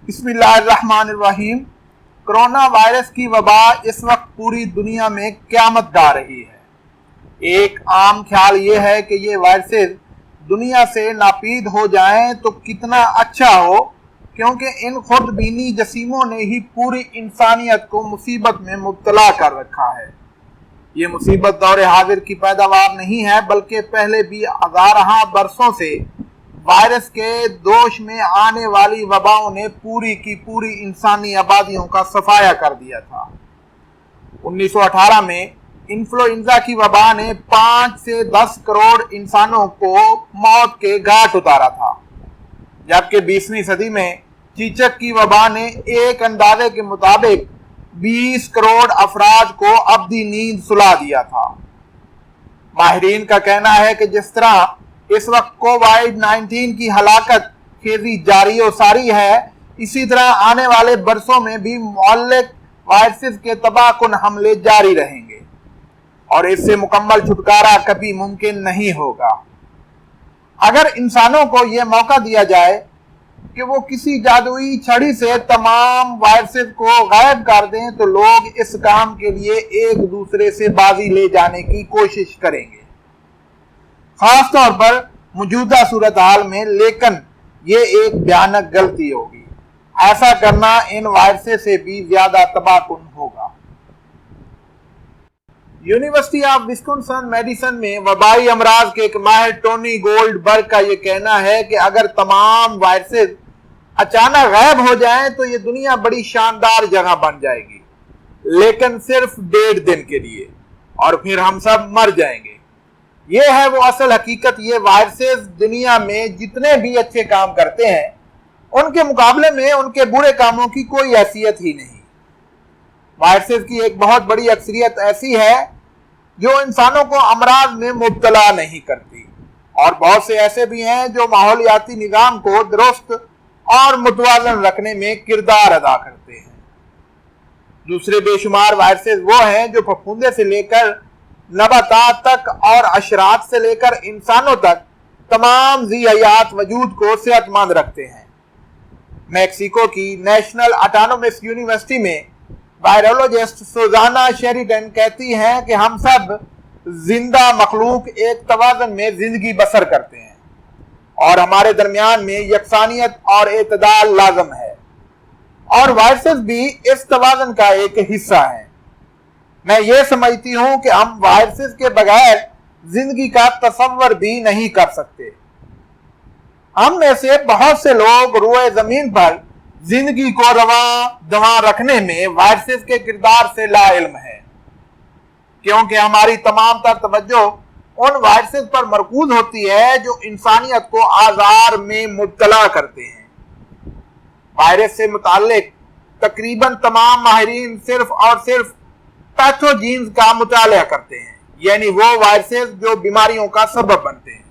بسم اللہ الرحمن الرحیم۔ کرونا وائرس کی وبا اس وقت پوری دنیا میں قیامت ڈھا رہی ہے۔ ایک عام خیال یہ ہے کہ یہ وائرسز دنیا سے ناپید ہو جائیں تو کتنا اچھا ہو، کیونکہ ان خود بینی جسیموں نے ہی پوری انسانیت کو مصیبت میں مبتلا کر رکھا ہے۔ یہ مصیبت دور حاضر کی پیداوار نہیں ہے، بلکہ پہلے بھی ہزارہ برسوں سے وائرس کے دوش میں آنے والی وباؤں نے پوری کی پوری انسانی آبادیوں کا صفایا کر دیا تھا۔ 1918 میں انفلوئنزا کی وبا نے 5 سے 10 کروڑ انسانوں کو موت کے گھاٹ اتارا تھا، جبکہ 20ویں صدی میں چیچک کی وبا نے ایک اندازے کے مطابق 20 کروڑ افراد کو ابدی نیند سلا دیا تھا۔ ماہرین کا کہنا ہے کہ جس طرح اس وقت کووڈ-19 کی ہلاکت خیزی جاری و ساری ہے، اسی طرح آنے والے برسوں میں بھی مہلک وائرسز کے تباہ کن حملے جاری رہیں گے اور اس سے مکمل چھٹکارا کبھی ممکن نہیں ہوگا۔ اگر انسانوں کو یہ موقع دیا جائے کہ وہ کسی جادوئی چھڑی سے تمام وائرسز کو غائب کر دیں تو لوگ اس کام کے لیے ایک دوسرے سے بازی لے جانے کی کوشش کریں گے، خاص طور پر موجودہ صورتحال میں، لیکن یہ ایک بھیانک غلطی ہوگی۔ ایسا کرنا ان وائرسز سے بھی زیادہ تباہ کن ہوگا۔ یونیورسٹی آف وسکنسن میڈیسن میں وبائی امراض کے ایک ماہر ٹونی گولڈ برگ کا یہ کہنا ہے کہ اگر تمام وائرسز اچانک غائب ہو جائیں تو یہ دنیا بڑی شاندار جگہ بن جائے گی، لیکن صرف 1.5 دن کے لیے، اور پھر ہم سب مر جائیں گے۔ یہ ہے وہ اصل حقیقت۔ یہ وائرسز دنیا میں جتنے بھی اچھے کام کرتے ہیں، ان کے مقابلے میں ان کے برے کاموں کی کوئی حیثیت ہی نہیں۔ وائرسز کی ایک بہت بڑی اکثریت ایسی ہے جو انسانوں کو امراض میں مبتلا نہیں کرتی، اور بہت سے ایسے بھی ہیں جو ماحولیاتی نظام کو درست اور متوازن رکھنے میں کردار ادا کرتے ہیں۔ دوسرے بے شمار وائرسز وہ ہیں جو پھپھوندے سے لے کر نباتات تک اور حشرات سے لے کر انسانوں تک تمام ذی حیات وجود کو صحت مند رکھتے ہیں۔ میکسیکو کی نیشنل آٹونومس یونیورسٹی میں وائرولوجسٹ سوزانا شیریڈن کہتی ہیں کہ ہم سب زندہ مخلوق ایک توازن میں زندگی بسر کرتے ہیں، اور ہمارے درمیان میں یکسانیت اور اعتدال لازم ہے، اور وائرسز بھی اس توازن کا ایک حصہ ہیں۔ میں یہ سمجھتی ہوں کہ ہم وائرسز کے بغیر زندگی کا تصور بھی نہیں کر سکتے۔ ہم میں سے بہت سے لوگ روئے زمین پر زندگی کو رواں دواں رکھنے میں وائرسز کے کردار سے لا علم ہے، کیونکہ ہماری تمام تر توجہ ان وائرسز پر مرکوز ہوتی ہے جو انسانیت کو آزار میں مبتلا کرتے ہیں۔ وائرس سے متعلق تقریباً تمام ماہرین صرف اور صرف پیتھوجینز کا مطالعہ کرتے ہیں، یعنی وہ وائرسز جو بیماریوں کا سبب بنتے ہیں۔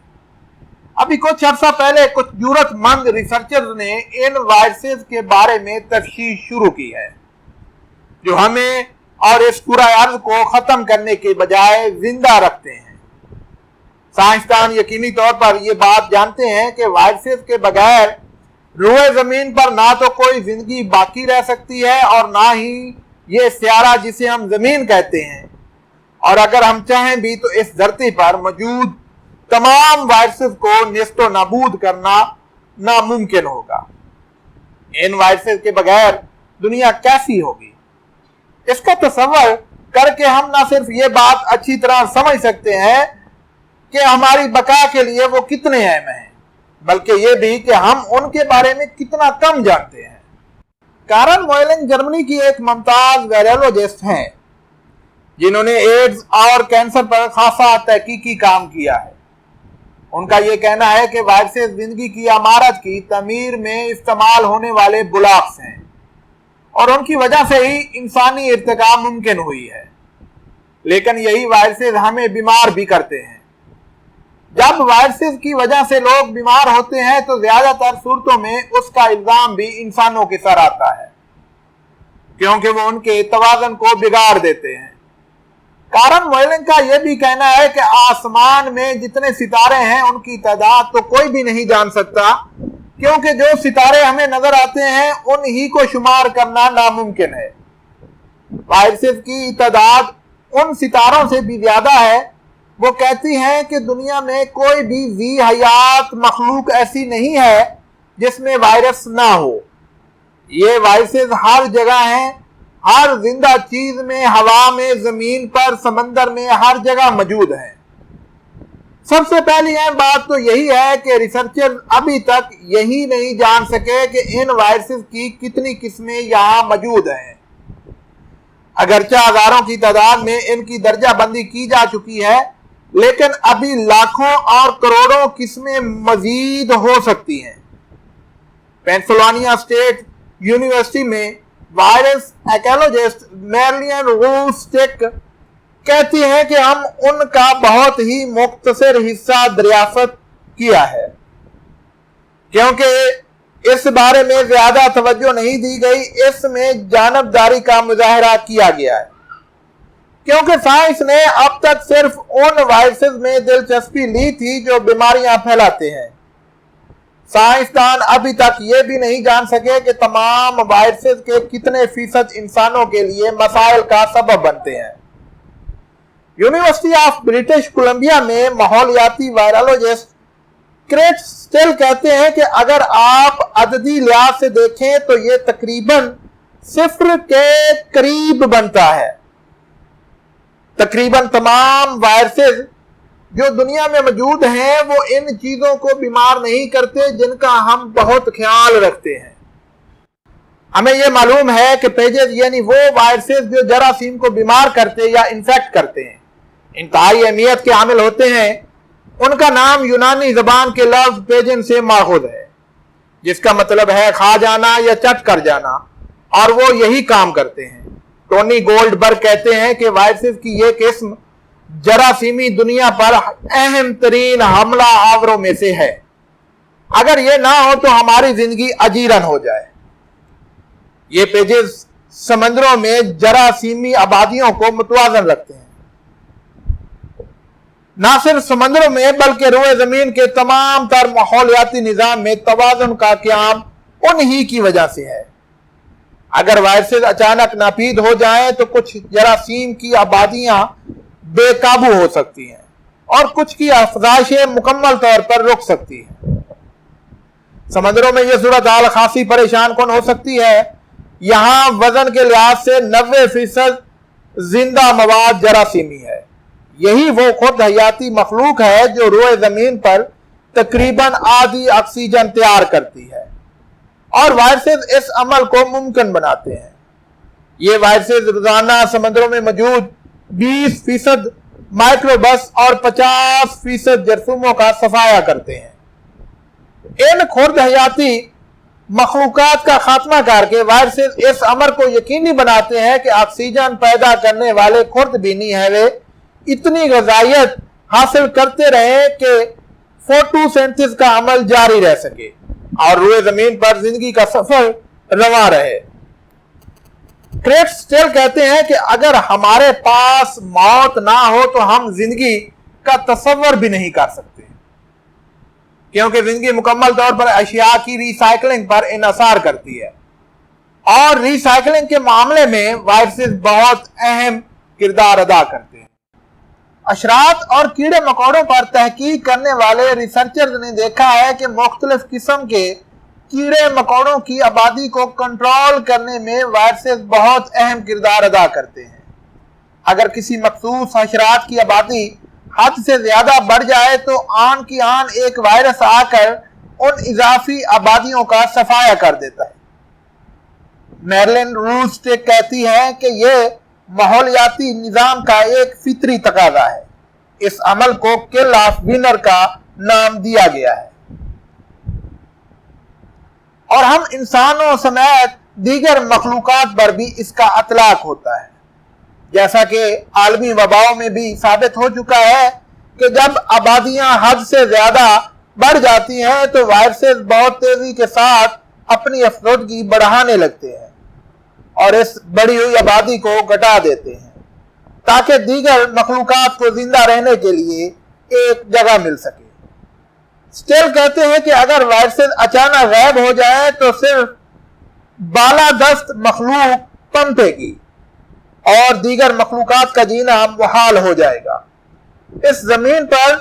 ابھی کچھ عرصہ پہلے کچھ جرات مند ریسرچرز نے ان وائرسز کے بارے میں تفتیش شروع کی ہے جو ہمیں اور اس کرۂ ارض کو ختم کرنے کے بجائے زندہ رکھتے ہیں۔ سائنسدان یقینی طور پر یہ بات جانتے ہیں کہ وائرسز کے بغیر روئے زمین پر نہ تو کوئی زندگی باقی رہ سکتی ہے اور نہ ہی یہ سیارہ جسے ہم زمین کہتے ہیں، اور اگر ہم چاہیں بھی تو اس دھرتی پر موجود تمام وائرسز کو نیست و نابود کرنا ناممکن ہوگا۔ ان وائرسز کے بغیر دنیا کیسی ہوگی؟ اس کا تصور کر کے ہم نہ صرف یہ بات اچھی طرح سمجھ سکتے ہیں کہ ہماری بقا کے لیے وہ کتنے اہم ہیں، بلکہ یہ بھی کہ ہم ان کے بارے میں کتنا کم جانتے ہیں۔ کارن موئلنگ جرمنی کی ایک ممتاز وائرولوجسٹ ہیں جنہوں نے ایڈز اور کینسر پر خاصا تحقیقی کام کیا ہے۔ ان کا یہ کہنا ہے کہ وائرسز زندگی کی عمارت کی تعمیر میں استعمال ہونے والے بلاکس ہیں، اور ان کی وجہ سے ہی انسانی ارتقاء ممکن ہوئی ہے، لیکن یہی وائرسز ہمیں بیمار بھی کرتے ہیں۔ جب وائرسز کی وجہ سے لوگ بیمار ہوتے ہیں تو زیادہ تر صورتوں میں اس کا الزام بھی انسانوں کے سر آتا ہے، کیونکہ وہ ان کے توازن کو بگاڑ دیتے ہیں۔ کارن موئلنگ کا یہ بھی کہنا ہے کہ آسمان میں جتنے ستارے ہیں ان کی تعداد تو کوئی بھی نہیں جان سکتا کیونکہ جو ستارے ہمیں نظر آتے ہیں ان ہی کو شمار کرنا ناممکن ہے۔ وائرسز کی تعداد ان ستاروں سے بھی زیادہ ہے۔ وہ کہتی ہیں کہ دنیا میں کوئی بھی ذی حیات مخلوق ایسی نہیں ہے جس میں وائرس نہ ہو۔ یہ وائرسز ہر جگہ ہیں، ہر زندہ چیز میں، ہوا میں، زمین پر، سمندر میں، ہر جگہ موجود ہیں۔ سب سے پہلی اہم بات تو یہی ہے کہ ریسرچر ابھی تک یہی نہیں جان سکے کہ ان وائرسز کی کتنی قسمیں یہاں موجود ہیں۔ اگرچہ ہزاروں کی تعداد میں ان کی درجہ بندی کی جا چکی ہے، لیکن ابھی لاکھوں اور کروڑوں قسمیں مزید ہو سکتی ہیں۔ پینسلوانیا اسٹیٹ یونیورسٹی میں وائرس ایکولوجسٹ میرلین روسٹک کہتی ہیں کہ ہم ان کا بہت ہی مختصر حصہ دریافت کیا ہے، کیونکہ اس بارے میں زیادہ توجہ نہیں دی گئی۔ اس میں جانبداری کا مظاہرہ کیا گیا ہے، کیونکہ سائنس نے اب تک صرف ان وائرسز میں دلچسپی لی تھی جو بیماریاں پھیلاتے ہیں۔ سائنسدان ابھی تک یہ بھی نہیں جان سکے کہ تمام وائرسز کے کتنے فیصد انسانوں کے لیے مسائل کا سبب بنتے ہیں۔ یونیورسٹی آف برٹش کولمبیا میں ماحولیاتی وائرولوجسٹ کریٹ سٹیل کہتے ہیں کہ اگر آپ عددی لحاظ سے دیکھیں تو یہ تقریباً 0 کے قریب بنتا ہے۔ تقریباً تمام وائرسز جو دنیا میں موجود ہیں وہ ان چیزوں کو بیمار نہیں کرتے جن کا ہم بہت خیال رکھتے ہیں۔ ہمیں یہ معلوم ہے کہ پیجز یعنی وہ وائرسز جو جراثیم کو بیمار کرتے یا انفیکٹ کرتے ہیں، انتہائی اہمیت کے حامل ہوتے ہیں۔ ان کا نام یونانی زبان کے لفظ پیجن سے ماخوذ ہے، جس کا مطلب ہے کھا جانا یا چٹ کر جانا، اور وہ یہی کام کرتے ہیں۔ ٹونی گولڈ برگ کہتے ہیں کہ وائرسز کی یہ قسم جراثیمی دنیا پر اہم ترین حملہ آوروں میں سے ہے۔ اگر یہ نہ ہو تو ہماری زندگی اجیرن ہو جائے۔ یہ پیجز سمندروں میں جراثیمی آبادیوں کو متوازن رکھتے ہیں۔ نہ صرف سمندروں میں بلکہ روئے زمین کے تمام تر ماحولیاتی نظام میں توازن کا قیام انہی کی وجہ سے ہے۔ اگر وائرسز اچانک ناپید ہو جائیں تو کچھ جراثیم کی آبادیاں بے قابو ہو سکتی ہیں اور کچھ کی افزائشیں مکمل طور پر رک سکتی ہیں۔ سمندروں میں یہ صورتحال خاصی پریشان کن ہو سکتی ہے۔ یہاں وزن کے لحاظ سے 90% زندہ مواد جراثیمی ہے۔ یہی وہ خود حیاتی مخلوق ہے جو روئے زمین پر تقریباً آدھی آکسیجن تیار کرتی ہے، اور وائرسز اس عمل کو ممکن بناتے ہیں۔ یہ وائرسز روزانہ سمندروں میں موجود 20% مائکروبس اور 50% جرثوموں کا صفایا کرتے ہیں۔ ان خرد حیاتی مخلوقات کا خاتمہ کر کے وائرسز اس امر کو یقینی بناتے ہیں کہ آکسیجن پیدا کرنے والے خرد بینی ہے اتنی غذائیت حاصل کرتے رہیں کہ فوٹوسینتھس کا عمل جاری رہ سکے اور روئے زمین پر زندگی کا سفر رواں رہے۔ کریٹ سٹیل کہتے ہیں کہ اگر ہمارے پاس موت نہ ہو تو ہم زندگی کا تصور بھی نہیں کر سکتے، کیونکہ زندگی مکمل طور پر اشیاء کی ری سائیکلنگ پر انحصار کرتی ہے، اور ری سائیکلنگ کے معاملے میں وائرسز بہت اہم کردار ادا کرتے ہیں۔ حشرات اور کیڑے مکوڑوں پر تحقیق کرنے والے ریسرچرز نے دیکھا ہے کہ مختلف قسم کے کیڑے مکوڑوں کی آبادی کو کنٹرول کرنے میں وائرسز بہت اہم کردار ادا کرتے ہیں۔ اگر کسی مخصوص حشرات کی آبادی حد سے زیادہ بڑھ جائے تو آن کی آن ایک وائرس آ کر ان اضافی آبادیوں کا صفایا کر دیتا ہے۔ میرلن روسٹک کہتی ہے کہ یہ ماحولیاتی نظام کا ایک فطری تقاضا ہے۔ اس عمل کو کل آف ونر کا نام دیا گیا ہے، اور ہم انسانوں سمیت دیگر مخلوقات پر بھی اس کا اطلاق ہوتا ہے۔ جیسا کہ عالمی وباؤں میں بھی ثابت ہو چکا ہے کہ جب آبادیاں حد سے زیادہ بڑھ جاتی ہیں تو وائرسز بہت تیزی کے ساتھ اپنی افزودگی بڑھانے لگتے ہیں اور اس بڑھی ہوئی آبادی کو گھٹا دیتے ہیں تاکہ دیگر مخلوقات کو زندہ رہنے کے لیے ایک جگہ مل سکے۔ اسٹیل کہتے ہیں کہ اگر وائرسز اچانک غائب ہو جائے تو صرف بالادست مخلوق پنپے گی اور دیگر مخلوقات کا جینا محال ہو جائے گا۔ اس زمین پر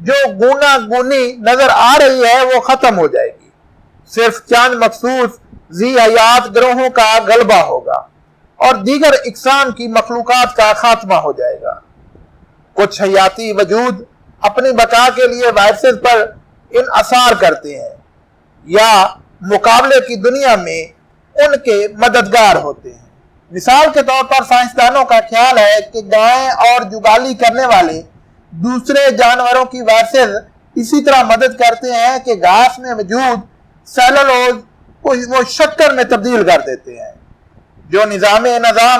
جو گونا گونی نظر آ رہی ہے وہ ختم ہو جائے گی، صرف چند مخصوص ذی حیات گروہوں کا غلبہ ہوگا اور دیگر اقسام کی مخلوقات کا خاتمہ ہو جائے گا۔ کچھ حیاتی وجود اپنی بقا کے لیے وائرسز پر انحصار کرتے ہیں یا مقابلے کی دنیا میں ان کے مددگار ہوتے ہیں۔ مثال کے طور پر سائنسدانوں کا خیال ہے کہ گائیں اور جگالی کرنے والے دوسرے جانوروں کی وائرسز اسی طرح مدد کرتے ہیں کہ گھاس میں موجود سیلولوز کو وہ شکر میں تبدیل کر دیتے ہیں جو نظام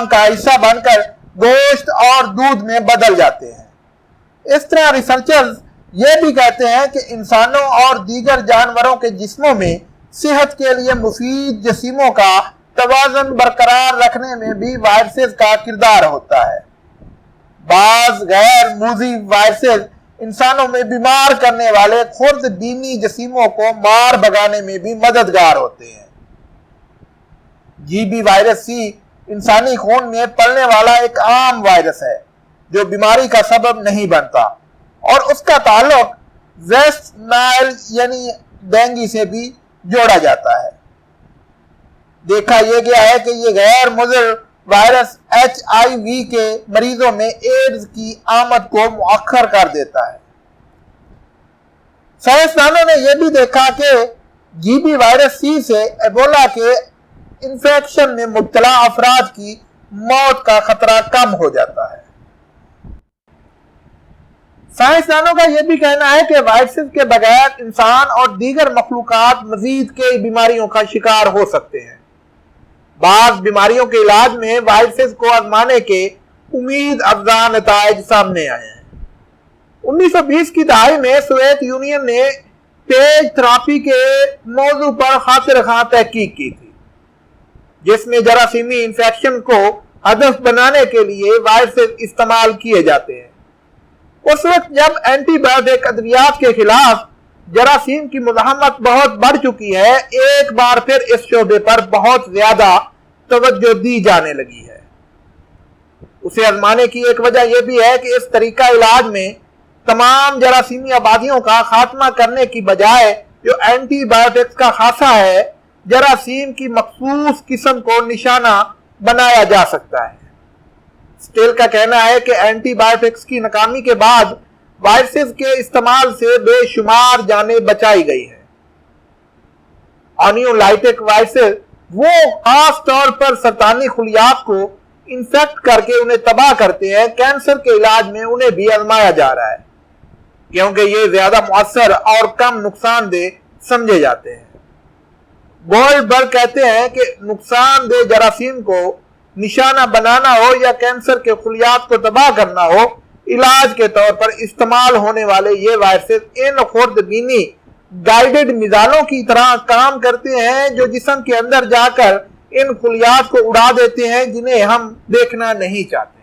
کا حصہ بن کر گوشت اور دودھ میں بدل جاتے ہیں۔ اس طرح ریسرچرز یہ بھی کہتے ہیں کہ انسانوں اور دیگر جانوروں کے جسموں میں صحت کے لیے مفید جسموں کا توازن برقرار رکھنے میں بھی وائرسز کا کردار ہوتا ہے۔ بعض غیر موذی وائرسز انسانوں میں بیمار کرنے والے خرد بینی جسموں کو مار بھگانے میں بھی مددگار ہوتے ہیں۔ جی بی وائرس سی انسانی خون میں پلنے والا ایک عام وائرس ہے جو بیماری کا سبب نہیں بنتا اور اس کا تعلق ویسٹ نائل یعنی ڈینگی سے بھی جوڑا جاتا ہے۔ دیکھا یہ گیا ہے کہ یہ غیر مضر وائرس HIV کے مریضوں میں ایڈز کی آمد کو مؤخر کر دیتا ہے۔ سائنسدانوں نے یہ بھی دیکھا کہ جی بی وائرس سی سے ایبولا کے انفیکشن میں مبتلا افراد کی موت کا خطرہ کم ہو جاتا ہے۔ سائنسدانوں کا یہ بھی کہنا ہے کہ وائرسز کے بغیر انسان اور دیگر مخلوقات مزید کئی بیماریوں کا شکار ہو سکتے ہیں۔ بعض بیماریوں کے علاج میں وائرسز کو آزمانے کے امید افزا نتائج سامنے آئے ہیں۔ 1920 کی دہائی میں سوویت یونین نے پیج تھراپی کے موضوع پر خاطر خواہ تحقیق کی تھی جس میں جراثیمی انفیکشن کو ہدف بنانے کے لیے وائرسز استعمال کیے جاتے ہیں۔ اس وقت جب اینٹی بایوٹک ادویات کے خلاف جراثیم کی مزاحمت بہت بڑھ چکی ہے، ایک بار پھر اس شعبے پر بہت زیادہ توجہ دی جانے لگی ہے۔ اسے آزمانے کی ایک وجہ یہ بھی ہے کہ اس طریقہ علاج میں تمام جراثیمی آبادیوں کا خاتمہ کرنے کی بجائے جو اینٹی بایوٹکس کا خاصہ ہے، جراثیم کی مخصوص قسم کو نشانہ بنایا جا سکتا ہے۔ اسٹیل کا کہنا ہے کہ اینٹی بایوٹکس کی ناکامی کے بعد وائرسز کے استعمال سے بے شمار جانیں بچائی گئی ہیں۔ آنیولائٹک وائرسز وہ خاص طور پر سرطانی خلیات کو انفیکٹ کر کے انہیں تباہ کرتے ہیں۔ کینسر کے علاج میں انہیں بھی آزمایا جا رہا ہے کیونکہ یہ زیادہ مؤثر اور کم نقصان دہ سمجھے جاتے ہیں۔ گولڈ برگ کہتے ہیں کہ نقصان دہ جراثیم کو نشانہ بنانا ہو یا کینسر کے خلیات کو تباہ کرنا ہو، علاج کے طور پر استعمال ہونے والے یہ وائرسز ان خوردبینی گائیڈڈ میزائلوں کی طرح کام کرتے ہیں جو جسم کے اندر جا کر ان خلیات کو اڑا دیتے ہیں جنہیں ہم دیکھنا نہیں چاہتے۔